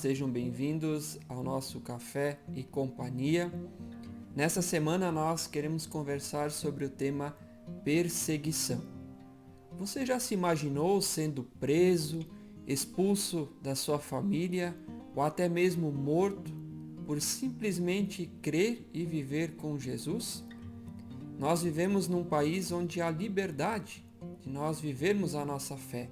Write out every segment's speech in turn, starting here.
sejam bem-vindos ao nosso Café e Companhia. Nessa semana nós queremos conversar sobre o tema perseguição. Você já se imaginou sendo preso, expulso da sua família ou até mesmo morto por simplesmente crer e viver com Jesus? Nós vivemos num país onde há liberdade de nós vivermos a nossa fé.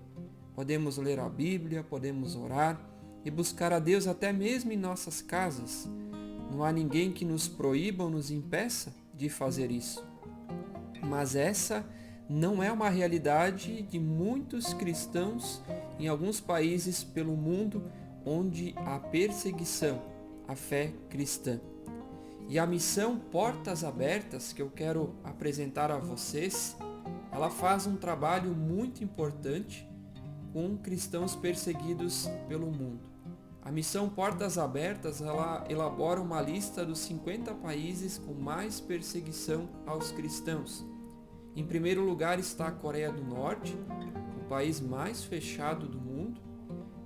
Podemos ler a Bíblia, podemos orar e buscar a Deus até mesmo em nossas casas. Não há ninguém que nos proíba ou nos impeça de fazer isso. Mas essa não é uma realidade de muitos cristãos em alguns países pelo mundo onde há perseguição à fé cristã. E a missão Portas Abertas, que eu quero apresentar a vocês, ela faz um trabalho muito importante com cristãos perseguidos pelo mundo. A missão Portas Abertas, ela elabora uma lista dos 50 países com mais perseguição aos cristãos. Em primeiro lugar está a Coreia do Norte, o país mais fechado do mundo,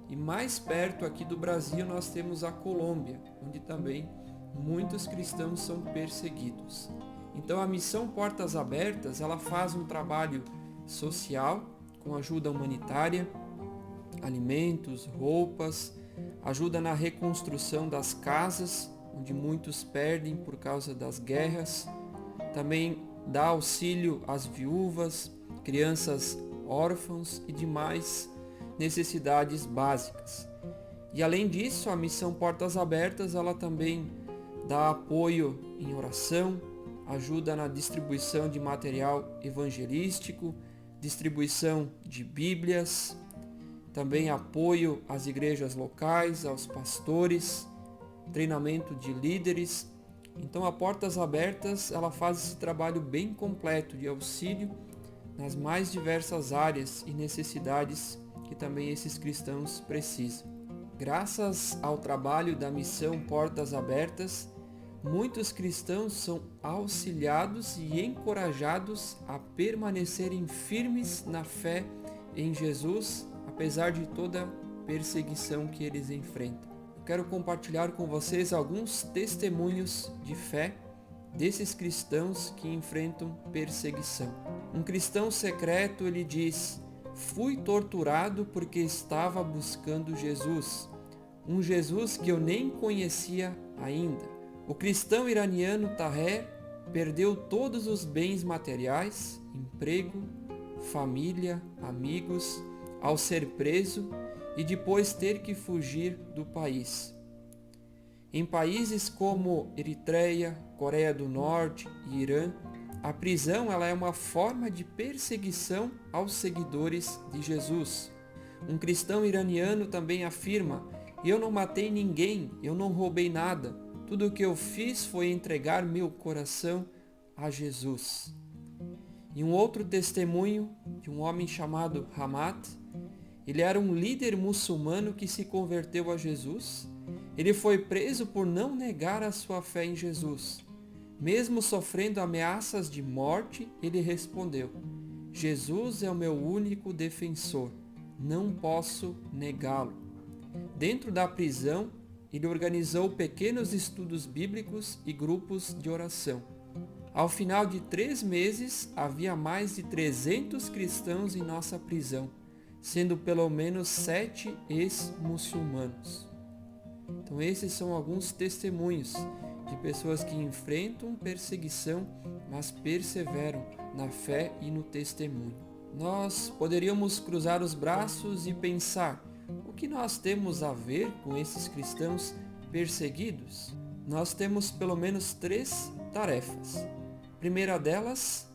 e mais perto aqui do Brasil nós temos a Colômbia, onde também muitos cristãos são perseguidos. Então a missão Portas Abertas, ela faz um trabalho social, com ajuda humanitária, alimentos, roupas, ajuda na reconstrução das casas, onde muitos perdem por causa das guerras. Também dá auxílio às viúvas, crianças órfãos e demais necessidades básicas. E além disso, a missão Portas Abertas, ela também dá apoio em oração, ajuda na distribuição de material evangelístico, distribuição de Bíblias, também apoio às igrejas locais, aos pastores, treinamento de líderes. Então a Portas Abertas, ela faz esse trabalho bem completo de auxílio nas mais diversas áreas e necessidades que também esses cristãos precisam. Graças ao trabalho da missão Portas Abertas, muitos cristãos são auxiliados e encorajados a permanecerem firmes na fé em Jesus, apesar de toda a perseguição que eles enfrentam. Eu quero compartilhar com vocês alguns testemunhos de fé desses cristãos que enfrentam perseguição. Um cristão secreto, ele diz: "Fui torturado porque estava buscando Jesus, um Jesus que eu nem conhecia ainda." O cristão iraniano Taher perdeu todos os bens materiais, emprego, família, amigos, ao ser preso e depois ter que fugir do país. Em países como Eritreia, Coreia do Norte e Irã, a prisão ela é uma forma de perseguição aos seguidores de Jesus. Um cristão iraniano também afirma: "Eu não matei ninguém, eu não roubei nada. Tudo o que eu fiz foi entregar meu coração a Jesus." E um outro testemunho de um homem chamado Hamad, ele era um líder muçulmano que se converteu a Jesus. Ele foi preso por não negar a sua fé em Jesus. Mesmo sofrendo ameaças de morte, ele respondeu: "Jesus é o meu único defensor, não posso negá-lo." Dentro da prisão, ele organizou pequenos estudos bíblicos e grupos de oração. Ao final de 3 meses, havia mais de 300 cristãos em nossa prisão, sendo pelo menos 7 ex-muçulmanos. Então esses são alguns testemunhos de pessoas que enfrentam perseguição, mas perseveram na fé e no testemunho. Nós poderíamos cruzar os braços e pensar: o que nós temos a ver com esses cristãos perseguidos? Nós temos pelo menos 3 tarefas. A primeira delas,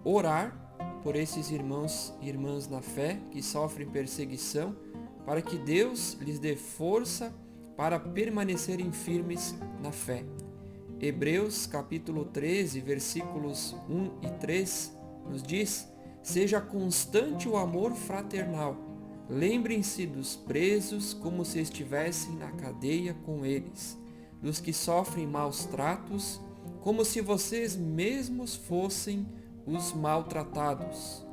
orar por esses irmãos e irmãs na fé que sofrem perseguição, para que Deus lhes dê força para permanecerem firmes na fé. Hebreus capítulo 13, versículos 1 e 3 nos diz: "Seja constante o amor fraternal. Lembrem-se dos presos como se estivessem na cadeia com eles, dos que sofrem maus tratos, como se vocês mesmos fossem os maltratados."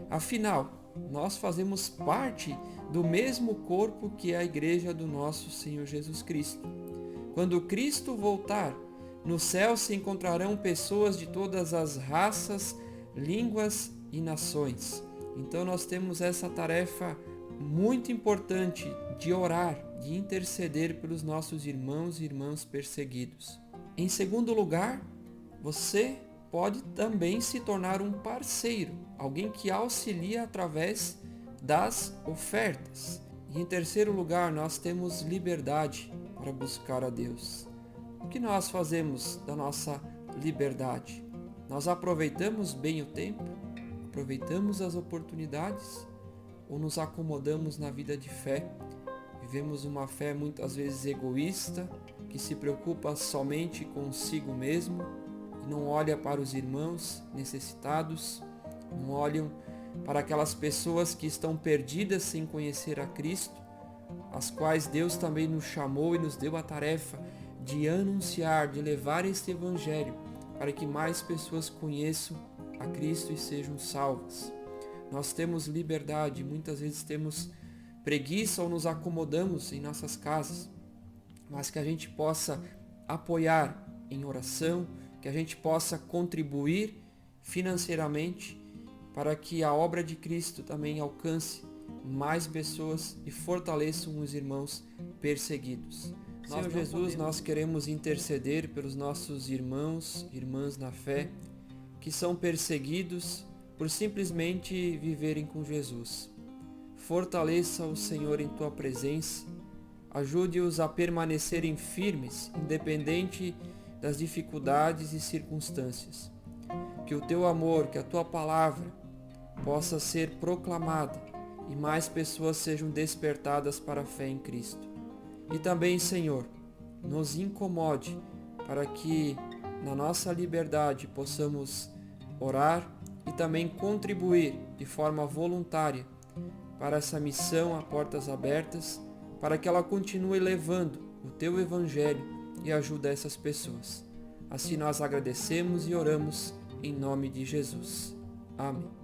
Afinal, nós fazemos parte do mesmo corpo que é a igreja do nosso Senhor Jesus Cristo. Quando Cristo voltar, no céu se encontrarão pessoas de todas as raças, línguas e nações. Então nós temos essa tarefa muito importante de orar, de interceder pelos nossos irmãos e irmãs perseguidos. Em segundo lugar, você pode também se tornar um parceiro, alguém que auxilia através das ofertas. E em terceiro lugar, nós temos liberdade para buscar a Deus. O que nós fazemos da nossa liberdade? Nós aproveitamos bem o tempo? Aproveitamos as oportunidades? Ou nos acomodamos na vida de fé? Vivemos uma fé muitas vezes egoísta, que se preocupa somente consigo mesmo e não olha para os irmãos necessitados, não olham para aquelas pessoas que estão perdidas sem conhecer a Cristo, as quais Deus também nos chamou e nos deu a tarefa de anunciar, de levar este Evangelho para que mais pessoas conheçam a Cristo e sejam salvas. Nós temos liberdade, muitas vezes temos preguiça ou nos acomodamos em nossas casas, mas que a gente possa apoiar em oração, que a gente possa contribuir financeiramente para que a obra de Cristo também alcance mais pessoas e fortaleçam os irmãos perseguidos. Senhor Jesus, nós queremos interceder pelos nossos irmãos e irmãs na fé que são perseguidos por simplesmente viverem com Jesus. Fortaleça o Senhor em tua presença, ajude-os a permanecerem firmes, independente das dificuldades e circunstâncias. Que o teu amor, que a tua palavra possa ser proclamada e mais pessoas sejam despertadas para a fé em Cristo. E também, Senhor, nos incomode para que na nossa liberdade possamos orar e também contribuir de forma voluntária para essa missão a portas abertas, para que ela continue levando o teu Evangelho e ajude essas pessoas. Assim nós agradecemos e oramos em nome de Jesus. Amém.